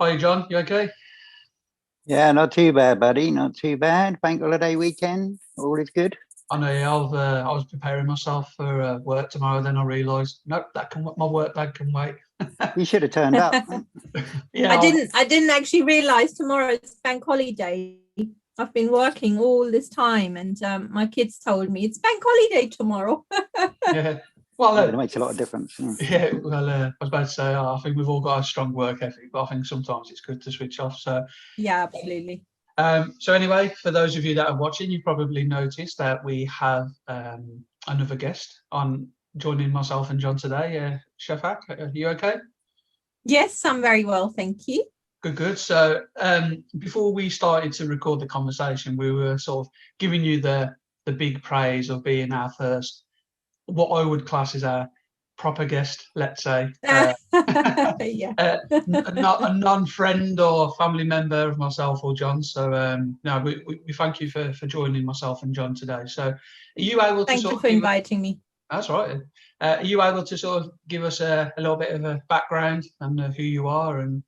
Hi, John. You okay? Yeah, not too bad, buddy. Not too bad. Bank holiday weekend. All is good. I know. Yeah, I was preparing myself for work tomorrow. Then I realised, nope, that can my work bag can wait. You should have turned up. Yeah, I didn't actually realize tomorrow is bank holiday. I've been working all this time, and my kids told me it's bank holiday tomorrow. yeah. Well, Yeah, it makes a lot of difference. Yeah. yeah. Well, I was about to say, I think we've all got a strong work ethic, but I think sometimes it's good to switch off. So, Yeah, absolutely. so anyway, for those of you that are watching, you probably noticed that we have another guest on joining myself and John today. Shafaq, are you okay? Yes, I'm very well, thank you. Good, good. So before we started to record the conversation, we were sort of giving you the big praise of being our first, what I would class as our proper guest, let's say. Yeah. Not a non-friend or family member of myself or John. So no, we thank you for joining myself and John today. So are you able to Thank sort you of for give inviting me. That's right. Are you able to sort of give us a little bit of a background and who you are and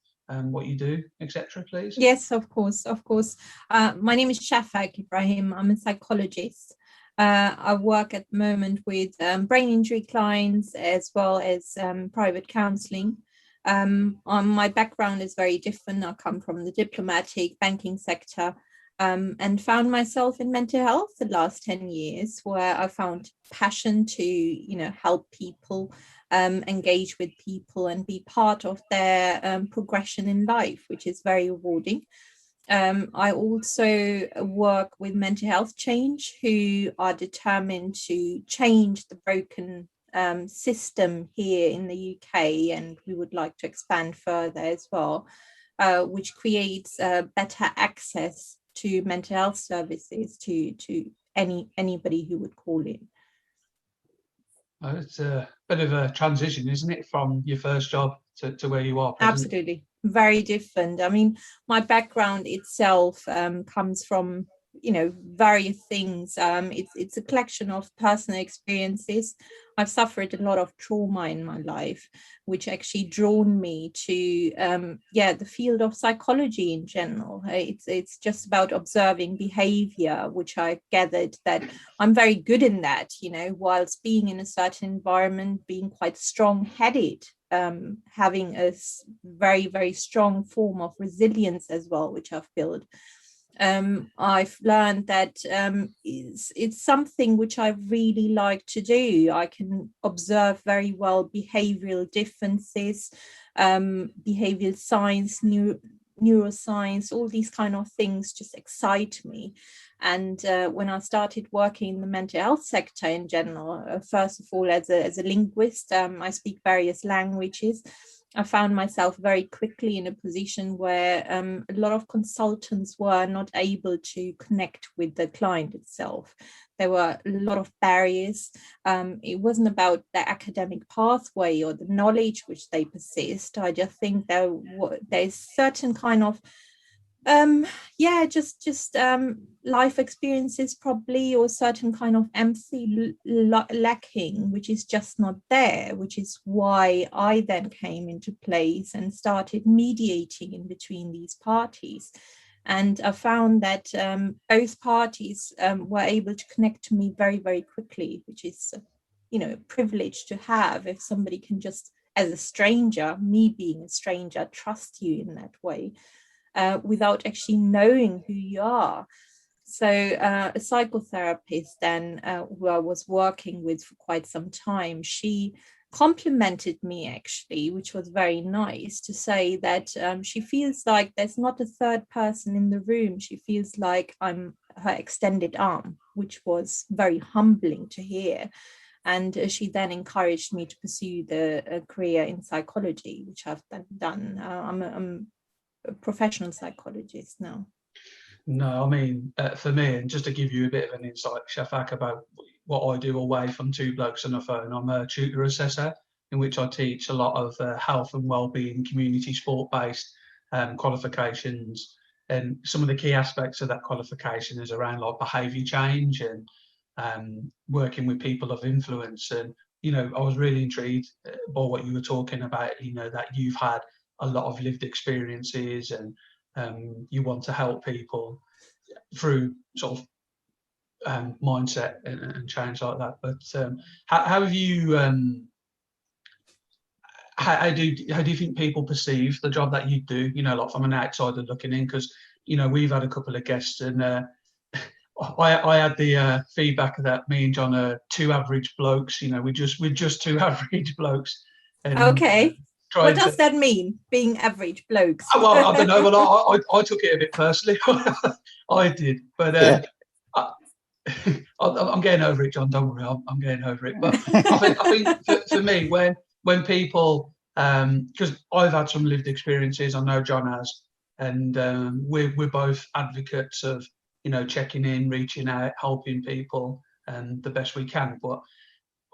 what you do, etc., please? Yes, of course, of course. My name is Shafaq Ibrahim. I'm a psychologist. I work at the moment with brain injury clients as well as private counseling. My background is very different. I come from the diplomatic banking sector and found myself in mental health the last 10 years, where I found passion to, help people, engage with people and be part of their progression in life, which is very rewarding. I also work with mental health change who are determined to change the broken system here in the UK, and we would like to expand further as well, which creates better access to mental health services to anybody who would call in. It's a bit of a transition, isn't it, from your first job to where you are presently? Absolutely, very different. I mean, my background itself comes from various things. It's a collection of personal experiences. I've suffered a lot of trauma in my life, which actually drawn me to the field of psychology in general. It's just about observing behavior, which I gathered that I'm very good in that, whilst being in a certain environment, being quite strong-headed, having a very, very strong form of resilience as well, which I've built. I've learned that it's something which I really like to do. I can observe very well behavioral differences, behavioral science, neuroscience, all these kind of things just excite me. And when I started working in the mental health sector in general, first of all, as a linguist, I speak various languages. I found myself very quickly in a position where a lot of consultants were not able to connect with the client itself. There were a lot of barriers. It wasn't about the academic pathway or the knowledge which they possessed. I just think there's certain kind of just life experiences probably, or certain kind of empathy lacking, which is just not there, which is why I then came into place and started mediating in between these parties. And I found that both parties were able to connect to me very, very quickly, which is, a privilege to have, if somebody can just, as a stranger, me being a stranger, trust you in that way. Without actually knowing who you are. So a psychotherapist then, who I was working with for quite some time, she complimented me actually, which was very nice, to say that she feels like there's not a third person in the room. She feels like I'm her extended arm, which was very humbling to hear. And she then encouraged me to pursue the career in psychology, which I've then done. I'm a professional psychologist now. No, I mean, for me, and just to give you a bit of an insight, Shafak, about what I do away from Two Blokes on a Phone, I'm a tutor assessor, in which I teach a lot of health and wellbeing, community sport-based qualifications. And some of the key aspects of that qualification is around like behaviour change and working with people of influence. And, I was really intrigued by what you were talking about, that you've had a lot of lived experiences, and you want to help people through sort of mindset and change like that. But how have you? How do you think people perceive the job that you do? You know, like from an outsider looking in, because you know we've had a couple of guests, and I had the feedback that me and John are two average blokes. You know, we're just two average blokes. And, okay. What does that mean, being average blokes? Well, I don't know. Well, I took it a bit personally. I did, but I'm getting over it, John. Don't worry, I'm getting over it. But I think for me, when people, because I've had some lived experiences, I know John has, and we're both advocates of, you know, checking in, reaching out, helping people, the best we can. But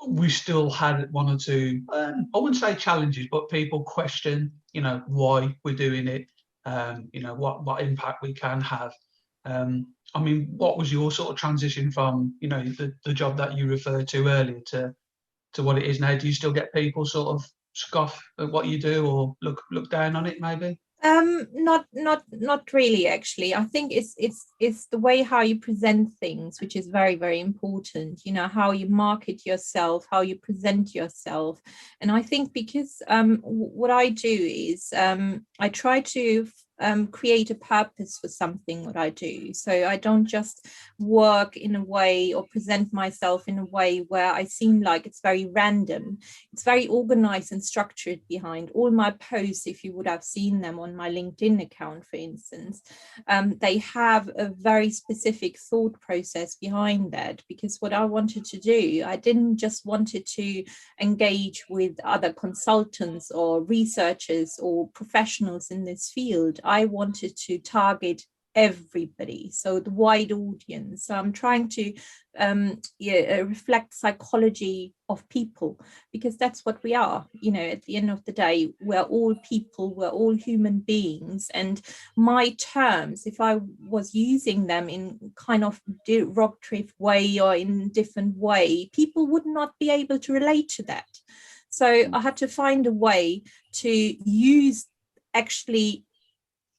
we still had one or two, I wouldn't say challenges, but people question, you know, why we're doing it, you know, what impact we can have. I mean, what was your sort of transition from, you know, the job that you referred to earlier to what it is now? Do you still get people sort of scoff at what you do, or look down on it maybe? Not really, actually. I think it's the way how you present things, which is very, very important. You know, how you market yourself, how you present yourself. And I think because what I do is I try to create a purpose for something what I do. So I don't just work in a way or present myself in a way where I seem like it's very random. It's very organized and structured behind all my posts. If you would have seen them on my LinkedIn account, for instance, they have a very specific thought process behind that, because what I wanted to do, I didn't just wanted to engage with other consultants or researchers or professionals in this field. I wanted to target everybody, so the wide audience. So I'm trying to reflect psychology of people, because that's what we are. You know, at the end of the day, we're all people, we're all human beings, and my terms, if I was using them in kind of derogatory way or in different way, people would not be able to relate to that. So I had to find a way to use actually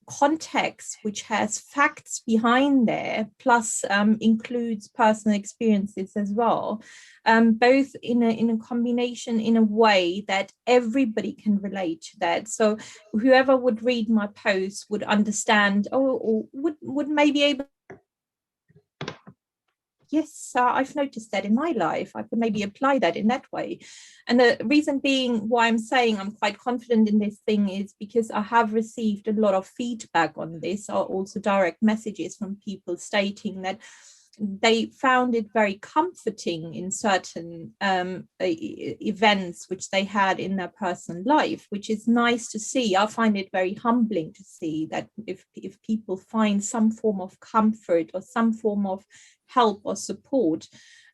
context which has facts behind there, plus includes personal experiences as well, both in a combination, in a way that everybody can relate to that. So whoever would read my post would understand, or would maybe able, yes, I've noticed that in my life. I could maybe apply that in that way. And the reason being why I'm saying I'm quite confident in this thing is because I have received a lot of feedback on this, or also direct messages from people stating that they found it very comforting in certain events which they had in their personal life, which is nice to see. I find it very humbling to see that if people find some form of comfort or some form of help or support,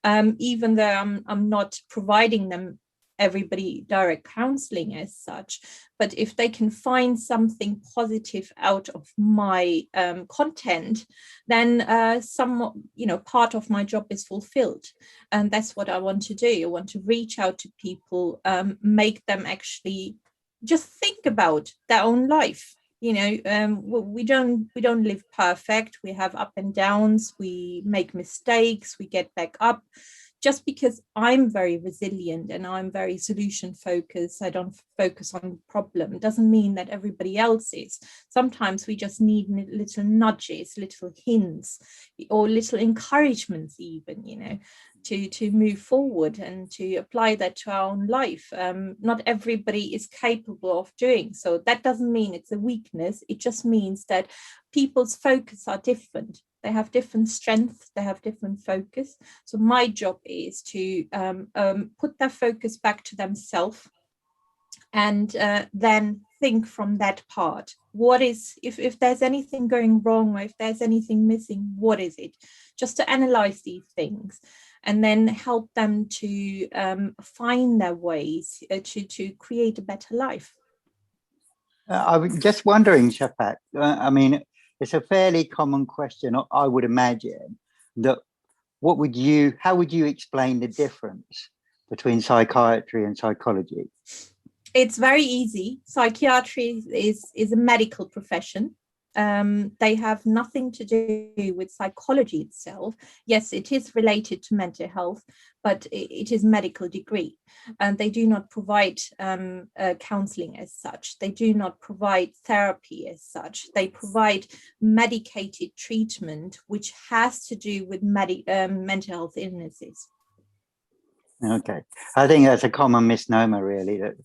even though I'm not providing them everybody direct counseling as such, but if they can find something positive out of my content, then some, you know, part of my job is fulfilled. And that's what I want to do. I want to reach out to people, make them actually just think about their own life. You know, we don't live perfect. We have up and downs. We make mistakes. We get back up. Just because I'm very resilient and I'm very solution focused, I don't focus on problem, doesn't mean that everybody else is. Sometimes we just need little nudges, little hints, or little encouragements even, you know, to move forward and to apply that to our own life. Not everybody is capable of doing so. That doesn't mean it's a weakness. It just means that people's focus are different. They have different strengths, they have different focus. So my job is to put their focus back to themselves, and then think from that part. What is, if there's anything going wrong, or if there's anything missing, what is it? Just to analyze these things and then help them to find their ways to create a better life. I was just wondering, Shafaq, I mean, it's a fairly common question, I would imagine, that how would you explain the difference between psychiatry and psychology? It's very easy. Psychiatry is a medical profession. They have nothing to do with psychology itself. Yes, it is related to mental health, but it is medical degree. And they do not provide counseling as such. They do not provide therapy as such. They provide medicated treatment, which has to do with mental health illnesses. Okay. I think that's a common misnomer, really, that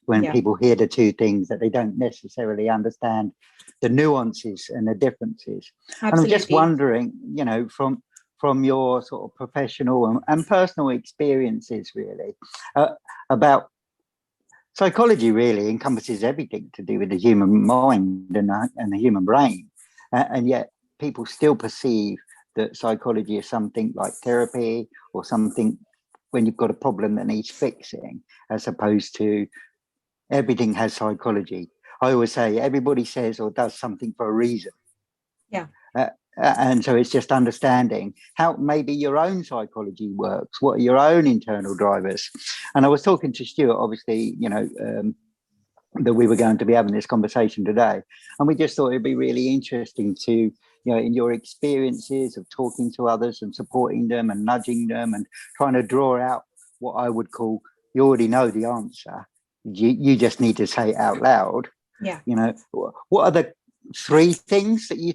when people hear the two things, that they don't necessarily understand the nuances and the differences. Absolutely. And I'm just wondering, you know, from your sort of professional and personal experiences, really, about psychology really encompasses everything to do with the human mind and the human brain. And yet people still perceive that psychology is something like therapy or something when you've got a problem that needs fixing, as opposed to everything has psychology. I always say everybody says or does something for a reason. Yeah. And so it's just understanding how maybe your own psychology works, what are your own internal drivers. And I was talking to Stuart, obviously, you know, that we were going to be having this conversation today. And we just thought it'd be really interesting to, you know, in your experiences of talking to others and supporting them and nudging them and trying to draw out what I would call, you already know the answer. You just need to say it out loud. Yeah. You know, what are the 3 things that you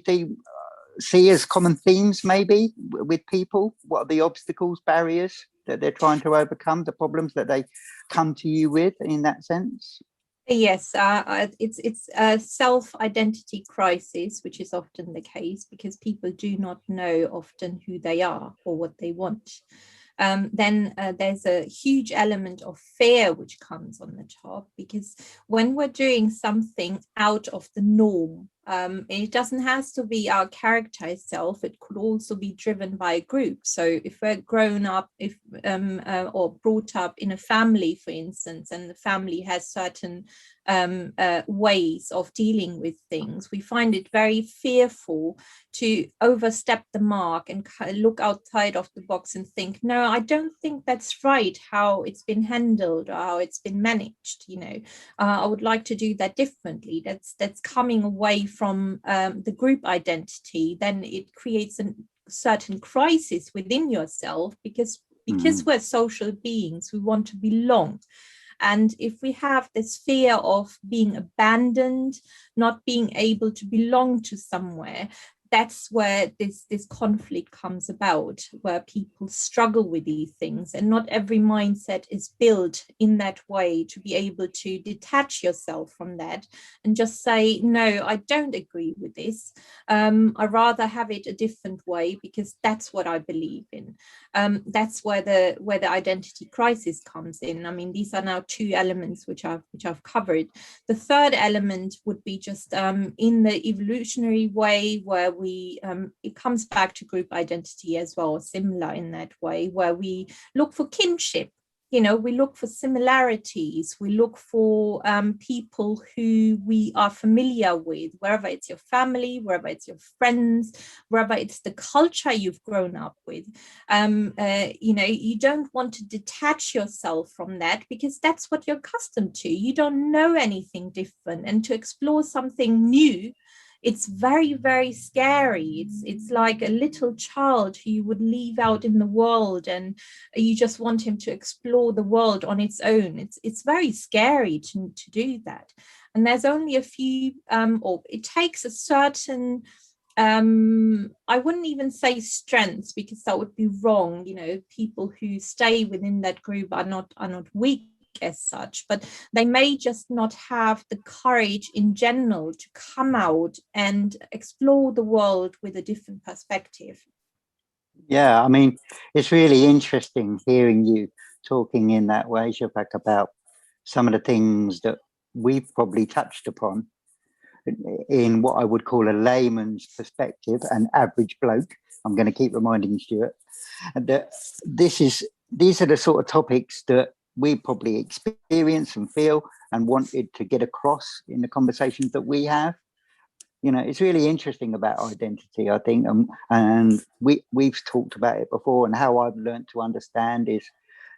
see as common themes maybe with people? What are the obstacles, barriers that they're trying to overcome, the problems that they come to you with in that sense? Yes, it's a self-identity crisis, which is often the case because people do not know often who they are or what they want. Then there's a huge element of fear which comes on the top, because when we're doing something out of the norm, it doesn't have to be our character itself. It could also be driven by a group. So if we're grown up, or brought up in a family, for instance, and the family has certain ways of dealing with things, we find it very fearful to overstep the mark and look outside of the box and think, no, I don't think that's right how it's been handled or how it's been managed. You know, I would like to do that differently. That's coming away from the group identity. Then it creates a certain crisis within yourself because we're social beings, we want to belong. And if we have this fear of being abandoned, not being able to belong to somewhere, that's where this conflict comes about, where people struggle with these things. And not every mindset is built in that way to be able to detach yourself from that and just say, no, I don't agree with this. I rather have it a different way because that's what I believe in. That's where the identity crisis comes in. I mean, these are now 2 elements which I've covered. The third element would be just in the evolutionary way, where it comes back to group identity as well, similar in that way, where we look for kinship. You know, we look for similarities, we look for people who we are familiar with, wherever it's your family, wherever it's your friends, wherever it's the culture you've grown up with. You know, you don't want to detach yourself from that because that's what you're accustomed to. You don't know anything different, and to explore something new, it's very, very scary. It's like a little child who you would leave out in the world and you just want him to explore the world on its own. It's very scary to do that. And there's only a few, or it takes a certain, I wouldn't even say strengths, because that would be wrong. You know, people who stay within that group are not weak as such, but they may just not have the courage in general to come out and explore the world with a different perspective. Yeah, I mean, it's really interesting hearing you talking in that way, Shafaq, about some of the things that we've probably touched upon in what I would call a layman's perspective, an average bloke. I'm going to keep reminding Stuart that these are the sort of topics that we probably experience and feel and wanted to get across in the conversations that we have. You know, it's really interesting about identity, I think, and we've talked about it before, and how I've learned to understand is,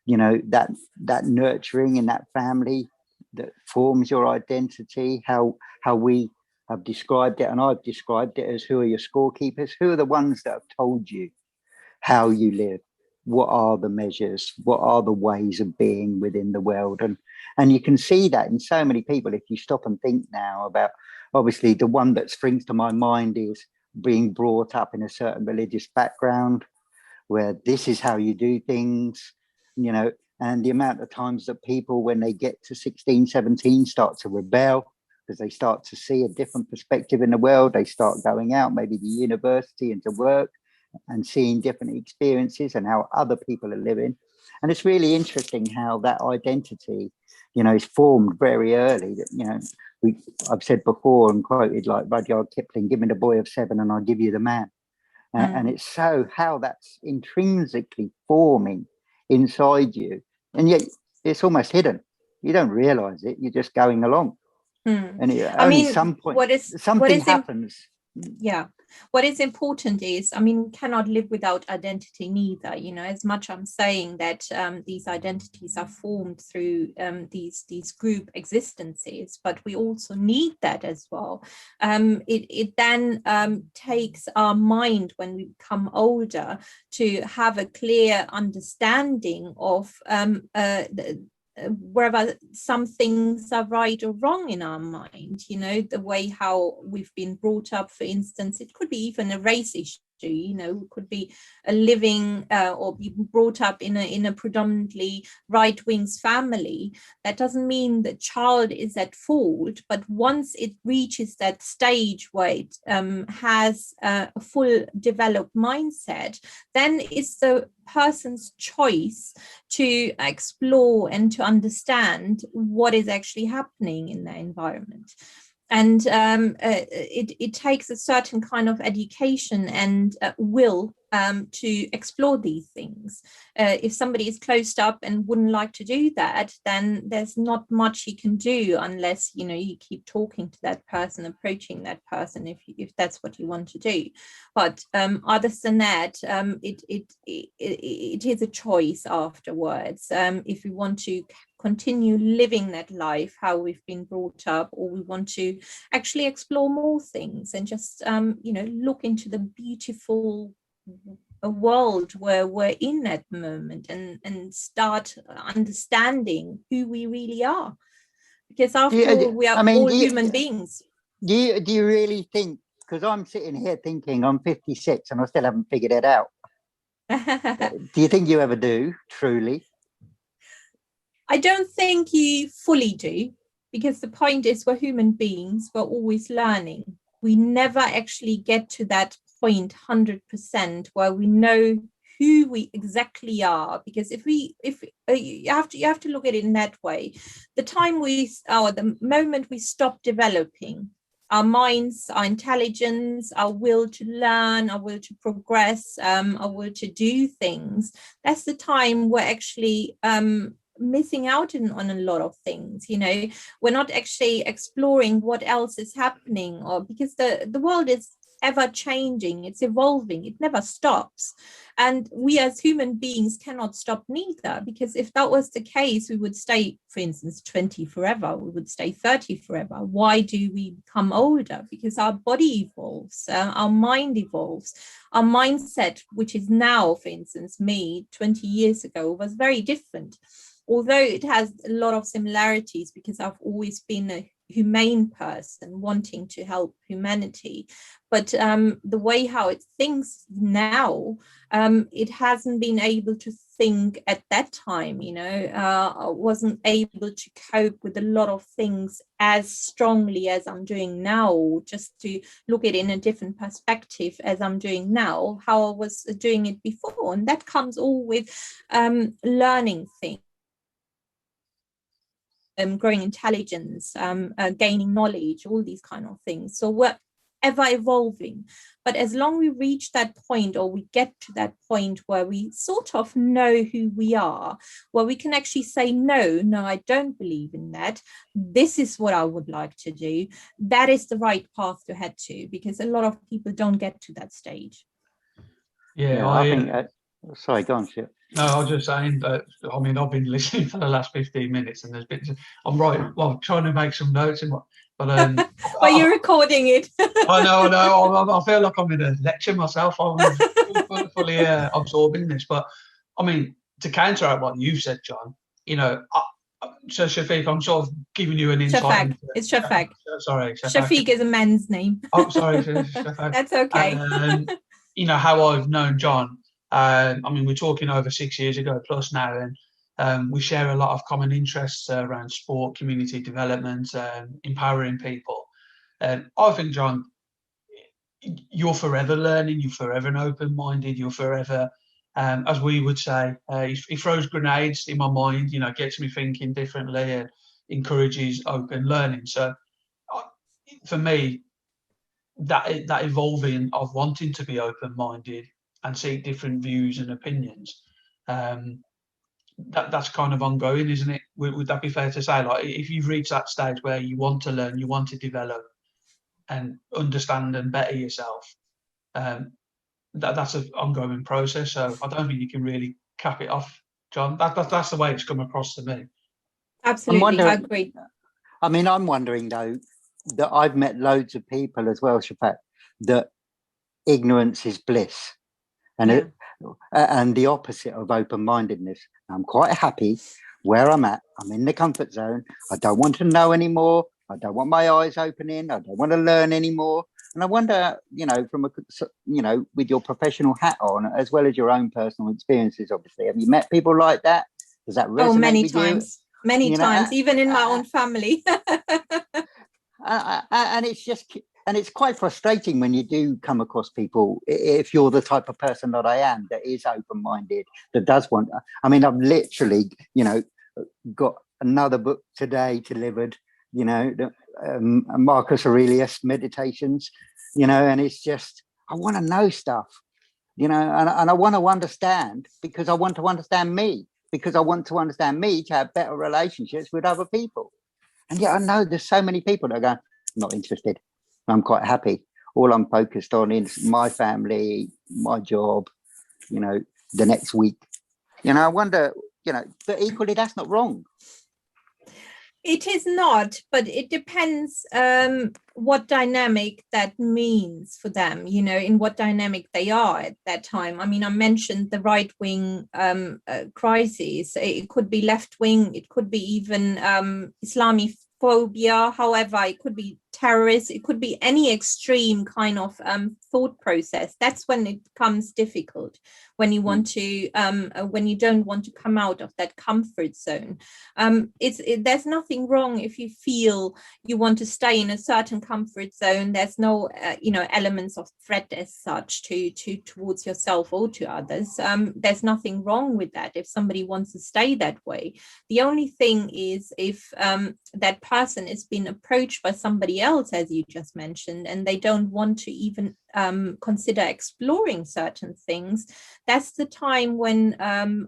you know, that nurturing in that family, that forms your identity, how we have described it, and I've described it as, who are your scorekeepers? Who are the ones that have told you how you live? What are the measures? What are the ways of being within the world? And you can see that in so many people. If you stop and think now about, obviously the one that springs to my mind is being brought up in a certain religious background where this is how you do things, you know, and the amount of times that people, when they get to 16, 17, start to rebel because they start to see a different perspective in the world. They start going out, maybe to university and to work, and seeing different experiences and how other people are living. And it's really interesting how that identity, you know, is formed very early. That, you know, I've said before and quoted like Rudyard Kipling, give me the boy of 7 and I'll give you the man. And it's so how that's intrinsically forming inside you. And yet it's almost hidden. You don't realize it. You're just going along. And I mean, some point, something happens. Yeah. What is important is, I mean, we cannot live without identity neither. You know, as much I'm saying that these identities are formed through these group existences, but we also need that as well. It then takes our mind, when we become older, to have a clear understanding of whether some things are right or wrong in our mind, you know, the way how we've been brought up. For instance, it could be even a race issue, you know, it could be a living or be brought up in a predominantly right-wing family. That doesn't mean the child is at fault, but once it reaches that stage where it has a full developed mindset, then it's the person's choice to explore and to understand what is actually happening in their environment. And it takes a certain kind of education and will to explore these things. If somebody is closed up and wouldn't like to do that, then there's not much you can do unless, you know, you keep talking to that person, approaching that person, if that's what you want to do. But other than that, it is a choice afterwards. If we want to continue living that life how we've been brought up, or we want to actually explore more things and just you know, look into the beautiful world where we're in at the moment, and start understanding who we really are, because after all, we are all human beings. Do you really think, because I'm sitting here thinking I'm 56 and I still haven't figured it out. Do you think you ever do, truly? I don't think you fully do, because the point is, we're human beings, we're always learning. We never actually get to that point 100% where we know who we exactly are, because if you have to look at it in that way. The moment we stop developing our minds, our intelligence, our will to learn, our will to progress, our will to do things, that's the time we're actually missing out on a lot of things. You know, we're not actually exploring what else is happening, or because the world is ever changing, it's evolving, it never stops. And we as human beings cannot stop neither, because if that was the case, we would stay, for instance, 20 forever, we would stay 30 forever. Why do we become older? Because our body evolves, our mind evolves, our mindset, which is now, for instance, me 20 years ago, was very different. Although it has a lot of similarities, because I've always been a humane person wanting to help humanity, but the way how it thinks now, it hasn't been able to think at that time. You know, I wasn't able to cope with a lot of things as strongly as I'm doing now, just to look at it in a different perspective as I'm doing now, how I was doing it before. And that comes all with learning things, growing intelligence, gaining knowledge, all these kind of things. So we're ever evolving. But as long as we reach that point, or we get to that point where we sort of know who we are, where we can actually say, no, I don't believe in that. This is what I would like to do. That is the right path to head to, because a lot of people don't get to that stage. Yeah, I think. Sorry, go on, Stuart. No, I was just saying that, I mean, I've been listening for the last 15 minutes and there's been, I'm right, well, trying to make some notes, but Well, you're recording it. I know, I feel like I'm in a lecture myself. I'm fully absorbing this. But I mean, to counteract what you said, John, you know, so Shafiq, I'm sort of giving you an insight. Shafaq. It's Shafaq. Sorry, Shafiq is a man's name. Oh, sorry, Shafaq. That's okay. You know, how I've known John. I mean, we're talking over 6 years ago plus now, and we share a lot of common interests around sport, community development, empowering people. And I think, John, you're forever learning, you're forever open-minded, you're forever, as we would say, he throws grenades in my mind, you know, gets me thinking differently and encourages open learning. So for me, that evolving of wanting to be open-minded and seek different views and opinions, that's kind of ongoing, isn't it? Would that be fair to say? Like, if you've reached that stage where you want to learn, you want to develop and understand and better yourself, that's an ongoing process. So I don't think you can really cap it off, John. That's the way it's come across to me. Absolutely, I agree. I mean, I'm wondering though that I've met loads of people as well, Shafaq, that ignorance is bliss, and and the opposite of open-mindedness. I'm quite happy where I'm at. I'm in the comfort zone. I don't want to know anymore. I don't want my eyes opening. I don't want to learn anymore. And I wonder, you know, from with your professional hat on, as well as your own personal experiences, obviously, have you met people like that? Does that resonate? Many times, even in my own family. And it's quite frustrating when you do come across people, if you're the type of person that I am, that is open-minded, that does want. I mean, I've literally, got another book today delivered, Marcus Aurelius Meditations, and it's just, I want to know stuff, and I want to understand, because I want to understand me, to have better relationships with other people. And yet I know there's so many people that go, not interested. I'm quite happy. All I'm focused on is my family, my job, the next week. I wonder, but equally that's not wrong. It is not, but it depends what dynamic that means for them, in what dynamic they are at that time. I mean, I mentioned the right-wing crisis. It could be left-wing, it could be even Islamophobia, however, it could be terrorists, it could be any extreme kind of thought process. That's when it becomes difficult, when you want to, when you don't want to come out of that comfort zone. There's nothing wrong if you feel you want to stay in a certain comfort zone. There's no, elements of threat as such towards yourself or to others. There's nothing wrong with that if somebody wants to stay that way. The only thing is if that person is being approached by somebody else, as you just mentioned, and they don't want to even consider exploring certain things, that's the time when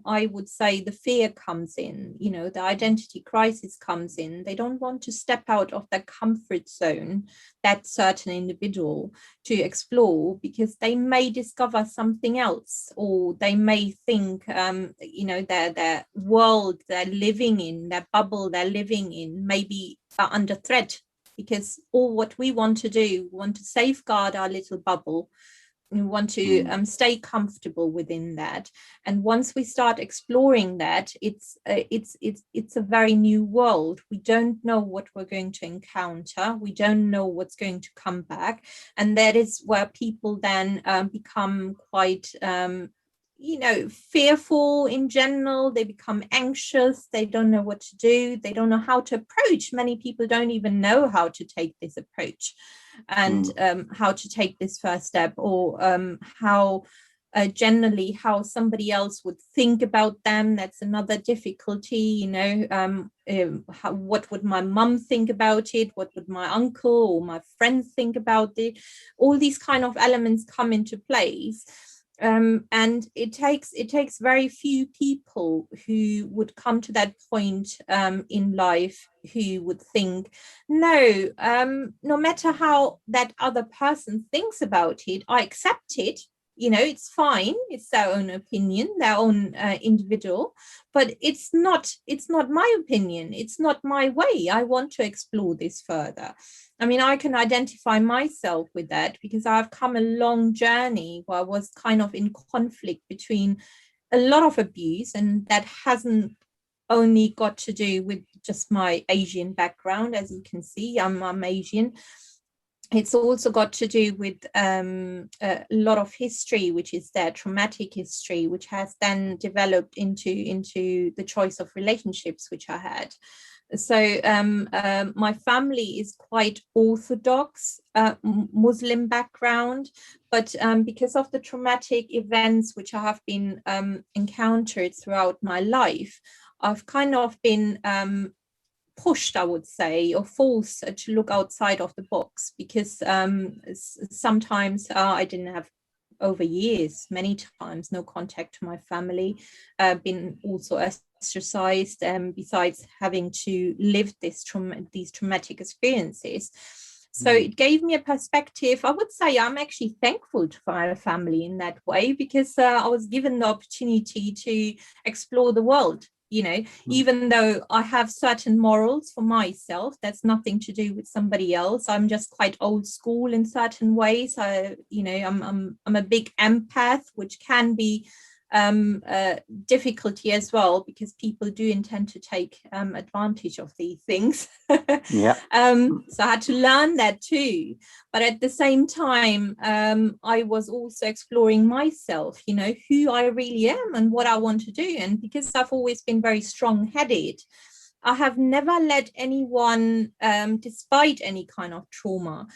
I would say the fear comes in, the identity crisis comes in. They don't want to step out of their comfort zone, that certain individual, to explore, because they may discover something else, or they may think, their world they're living in, their bubble they're living in, maybe are under threat. Because all what we want to do, we want to safeguard our little bubble. We want to stay comfortable within that. And once we start exploring that, it's a very new world. We don't know what we're going to encounter. We don't know what's going to come back. And that is where people then become quite fearful in general. They become anxious. They don't know what to do. They don't know how to approach. Many people don't even know how to take this approach and how to take this first step, or how generally how somebody else would think about them. That's another difficulty. What would my mum think about it? What would my uncle or my friends think about it? All these kind of elements come into place. And it takes very few people who would come to that point in life who would think, no matter how that other person thinks about it, I accept it. it's fine, it's their own opinion, their own individual, but it's not my opinion, it's not my way. I want to explore this further. I mean, I can identify myself with that because I've come a long journey where I was kind of in conflict between a lot of abuse, and that hasn't only got to do with just my Asian background. As you can see, I'm Asian. It's also got to do with a lot of history, which is their traumatic history, which has then developed into the choice of relationships which I had. So my family is quite orthodox Muslim background, but because of the traumatic events which I have been encountered throughout my life, I've kind of been pushed, I would say, or forced to look outside of the box, because sometimes I didn't have, over years, many times, no contact to my family, been also ostracized, besides having to live these traumatic experiences. So it gave me a perspective. I would say I'm actually thankful to my family in that way, because I was given the opportunity to explore the world. Even though I have certain morals for myself, that's nothing to do with somebody else. I'm just quite old school in certain ways. I'm a big empath, which can be difficulty as well, because people do intend to take advantage of these things. Yeah. So I had to learn that too. But at the same time, I was also exploring myself, who I really am and what I want to do. And because I've always been very strong-headed, I have never let anyone, despite any kind of trauma,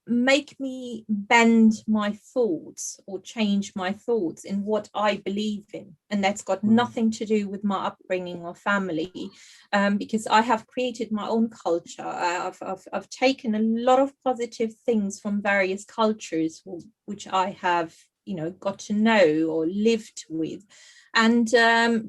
make me bend my thoughts or change my thoughts in what I believe in. And that's got nothing to do with my upbringing or family, because I have created my own culture. I've taken a lot of positive things from various cultures, which I have, got to know or lived with, and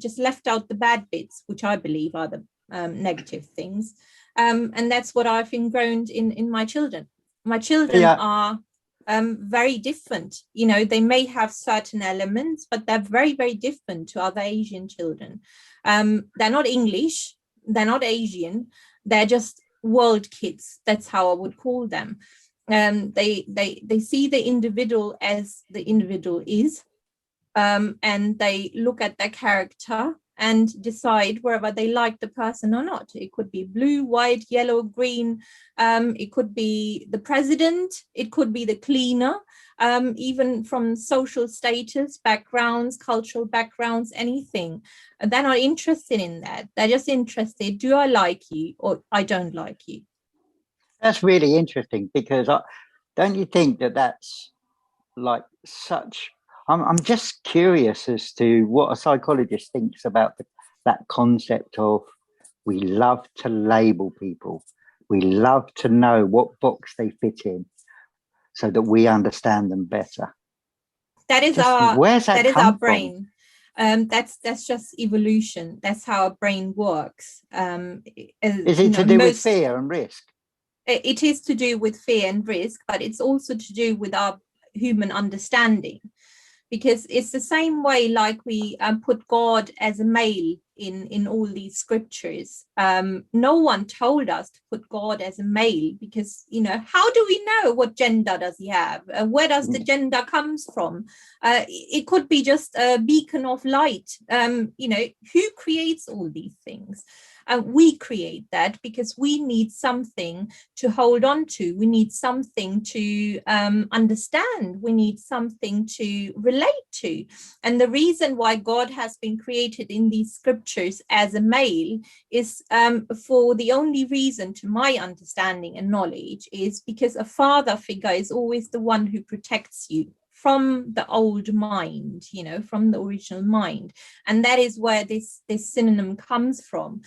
just left out the bad bits, which I believe are the negative things. And that's what I've ingrained in my children. My children are very different. They may have certain elements, but they're very, very different to other Asian children. They're not English, they're not Asian, they're just world kids. That's how I would call them. They see the individual as the individual is. And they look at their character and decide whether they like the person or not. It could be blue, white, yellow, green. It could be the president. It could be the cleaner, even from social status, backgrounds, cultural backgrounds, anything. They're not interested in that. They're just interested, do I like you or I don't like you? That's really interesting, because don't you think that that's like such... I'm just curious as to what a psychologist thinks about that concept of, we love to label people. We love to know what box they fit in so that we understand them better. That is our brain. That's just evolution. That's how our brain works. Is it to do with fear and risk? It is to do with fear and risk, but it's also to do with our human understanding. Because it's the same way like we put God as a male in all these scriptures. No one told us to put God as a male, because, how do we know what gender does he have? Where does the gender comes from? It could be just a beacon of light. Who creates all these things? We create that because we need something to hold on to. We need something to understand. We need something to relate to. And the reason why God has been created in these scriptures as a male is for the only reason, to my understanding and knowledge, is because a father figure is always the one who protects you from the old mind, from the original mind. And that is where this synonym comes from.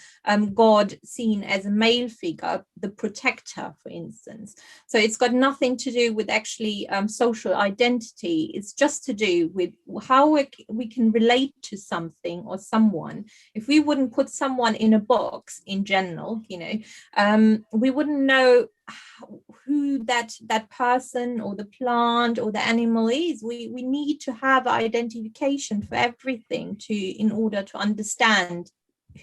God seen as a male figure, the protector, for instance. So it's got nothing to do with actually social identity. It's just to do with how we can relate to something or someone. If we wouldn't put someone in a box in general, we wouldn't know who that person or the plant or the animal is. We need to have identification for everything in order to understand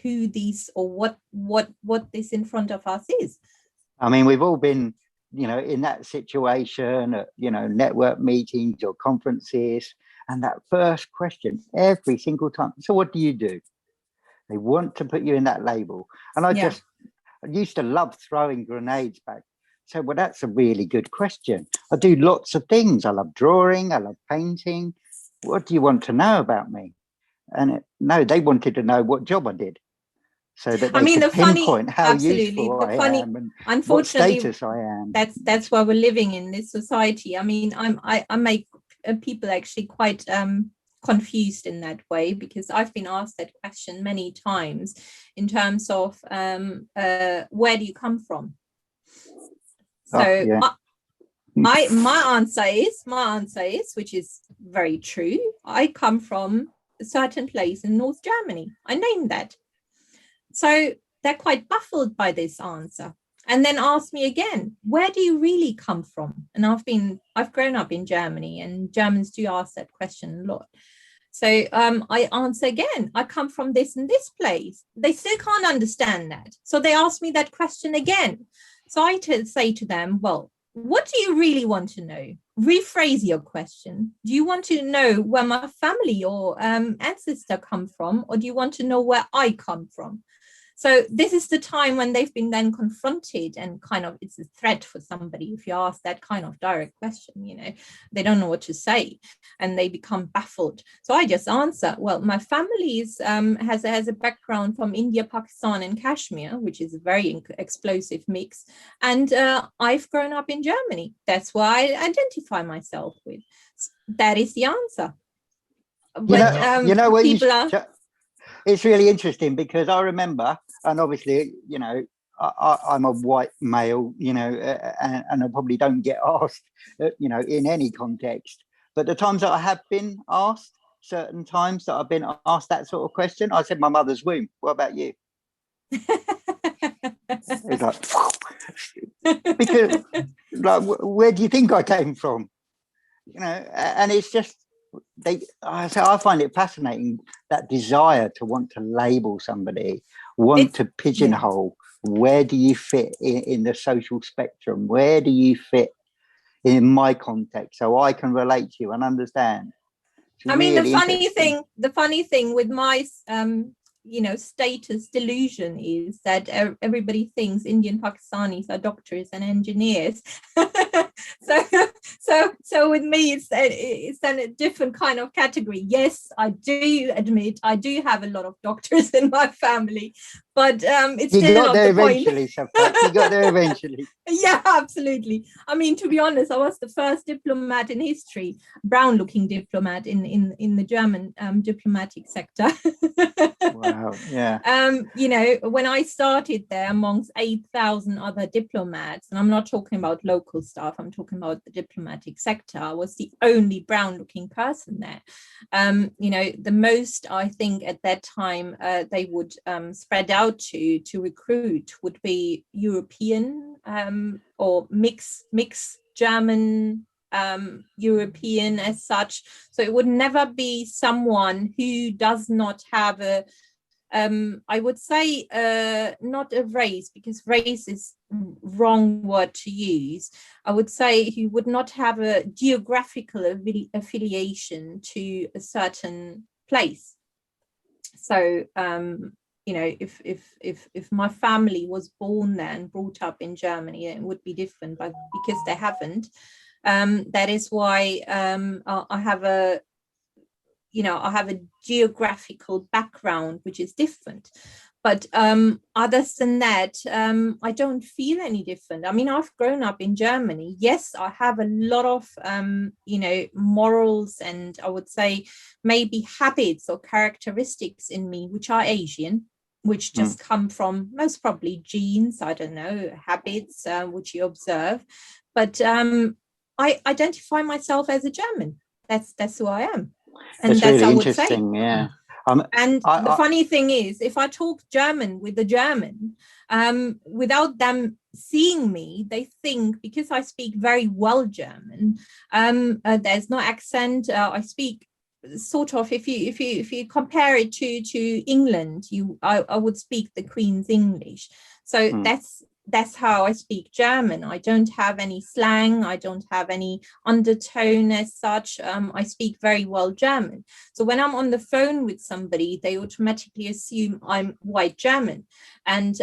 who these or what this in front of us is. I mean, we've all been, in that situation at, network meetings or conferences, and that first question every single time. So what do you do? They want to put you in that label. And I used to love throwing grenades back. So, well, that's a really good question. I do lots of things. I love drawing. I love painting. What do you want to know about me? And no, they wanted to know what job I did, so that they could pinpoint how useful I am and unfortunately, what status I am. That's why we're living in this society. I mean, I make people actually quite confused in that way, because I've been asked that question many times in terms of where do you come from? So my answer is, which is very true, I come from a certain place in North Germany. I named that. So they're quite baffled by this answer, and then ask me again, where do you really come from? And I've grown up in Germany, and Germans do ask that question a lot. So I answer again, I come from this and this place. They still can't understand that. So they ask me that question again. So I say to them, well, what do you really want to know? Rephrase your question. Do you want to know where my family or ancestor come from, or do you want to know where I come from? So this is the time when they've been then confronted, and kind of it's a threat for somebody if you ask that kind of direct question. They don't know what to say, and they become baffled. So I just answer, well, my family has a background from India, Pakistan, and Kashmir, which is a very explosive mix, and I've grown up in Germany. That's why I identify myself with. That is the answer. But people are. It's really interesting, because I remember, and obviously, I'm a white male, and I probably don't get asked, in any context. But the times that I have been asked, certain times that I've been asked that sort of question, I said my mother's womb. What about you? It's like, because, where do you think I came from? And it's just, I find it fascinating, that desire to want to label somebody, to pigeonhole. Where do you fit in the social spectrum? Where do you fit in my context, so I can relate to you and understand? I mean, the funny thing with my status delusion is that everybody thinks Indian Pakistanis are doctors and engineers. So with me, it's then a different kind of category. Yes, I do admit I do have a lot of doctors in my family, but it's still not the point. You got there eventually. Yeah, absolutely. I mean, to be honest, I was the first diplomat in history, brown-looking diplomat in the German diplomatic sector. Wow. Yeah. When I started there amongst 8,000 other diplomats, and I'm not talking about local staff, I'm talking about the diplomatic sector, I was the only brown-looking person there. The most, I think, at that time they would spread out to recruit would be European or mix German, European as such. So it would never be someone who does not have I would say not a race, because race is wrong word to use. I would say he would not have a geographical affiliation to a certain place. So if my family was born there and brought up in Germany, it would be different, but because they haven't, that is why I have a geographical background which is different. But other than that, I don't feel any different. I mean, I've grown up in Germany. Yes, I have a lot of, morals, and I would say maybe habits or characteristics in me which are Asian, which just come from most probably genes, I don't know, habits which you observe. But I identify myself as a German. That's who I am. And that's really I would interesting, say. Yeah. The funny thing is, if I talk German with a German, without them seeing me, they think because I speak very well German, there's no accent. I speak sort of, if you compare it to England, I would speak the Queen's English. So that's how I speak German. I don't have any slang. I don't have any undertone as such. I speak very well German. So when I'm on the phone with somebody, they automatically assume I'm white German. And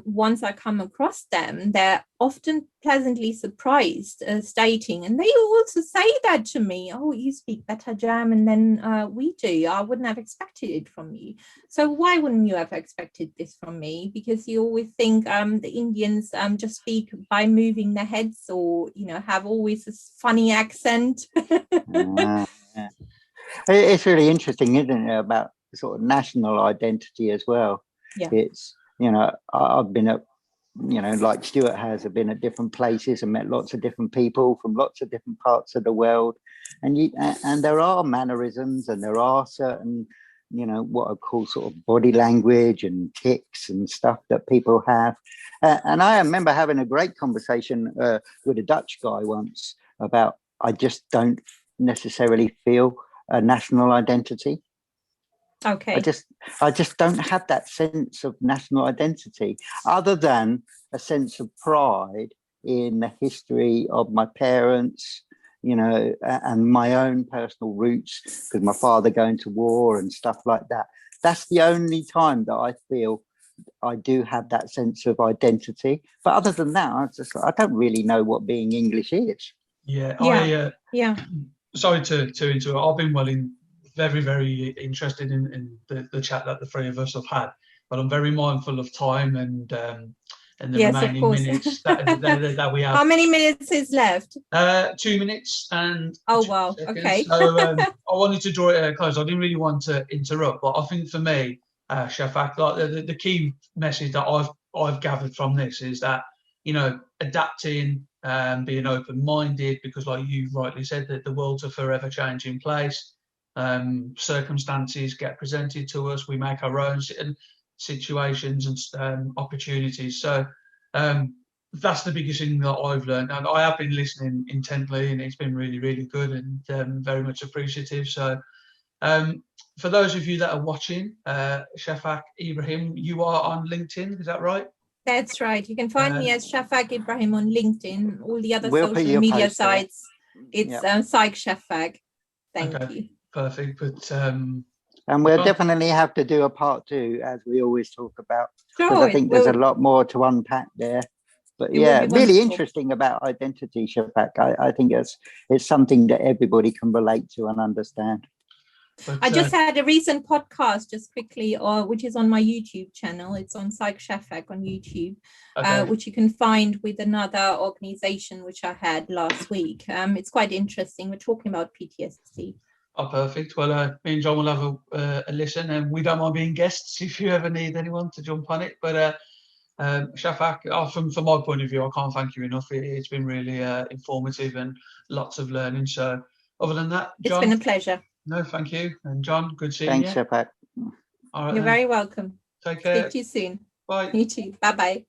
once I come across them, they're often pleasantly surprised, stating, and they also say that to me, oh, you speak better German than we do. I wouldn't have expected it from you. So why wouldn't you have expected this from me? Because you always think the Indians just speak by moving their heads, or, you know, have always this funny accent. Yeah. It's really interesting, isn't it, about sort of national identity as well. Yeah. It's, you know, I've been at, you know, like Stuart has, I've been at different places and met lots of different people from lots of different parts of the world, and there are mannerisms, and there are certain, you know, what I call sort of body language and tics and stuff that people have. And I remember having a great conversation with a Dutch guy once about, I just don't necessarily feel a national identity. Okay. I just don't have that sense of national identity, other than a sense of pride in the history of my parents, you know, and my own personal roots, because my father going to war and stuff like that. That's the only time that I feel I do have that sense of identity. But other than that, I don't really know what being English is. Yeah, yeah. Sorry to interrupt. I've been very, very interested in the chat that the three of us have had, but I'm very mindful of time and the remaining minutes that we have. How many minutes is left? 2 minutes and wow, seconds. okay. So I wanted to draw it close. I didn't really want to interrupt, but I think for me, Shafaq, like the key message that I've gathered from this is that, you know, adapting, being open-minded, because like you rightly said, that the world's a forever changing place. Circumstances get presented to us, we make our own situations and opportunities. So that's the biggest thing that I've learned, and I have been listening intently, and it's been really, really good, and very much appreciative. So for those of you that are watching, Shafaq Ibrahim, you are on LinkedIn, is that right? That's right. You can find me as Shafaq Ibrahim on LinkedIn. All the other social media sites, it's Psych Shafaq. Thank you. Perfect. But and we'll definitely have to do a part 2, as we always talk about, because sure, I think there's a lot more to unpack there. But yeah, really interesting about identity, Shafaq. I think it's something that everybody can relate to and understand. But, I just had a recent podcast, just quickly, which is on my YouTube channel. It's on Psych Shafaq on YouTube, which you can find with another organization which I had last week. It's quite interesting. We're talking about PTSD. Oh, perfect. Well, me and John will have a listen, and we don't mind being guests if you ever need anyone to jump on it. But Shafaq, from my point of view, I can't thank you enough. It's been really informative and lots of learning. So other than that, John, it's been a pleasure. No, thank you. And John, good seeing you. Thanks, Shafaq. All right, you're very welcome. Take care. Speak to you soon. Bye. You too. Bye-bye.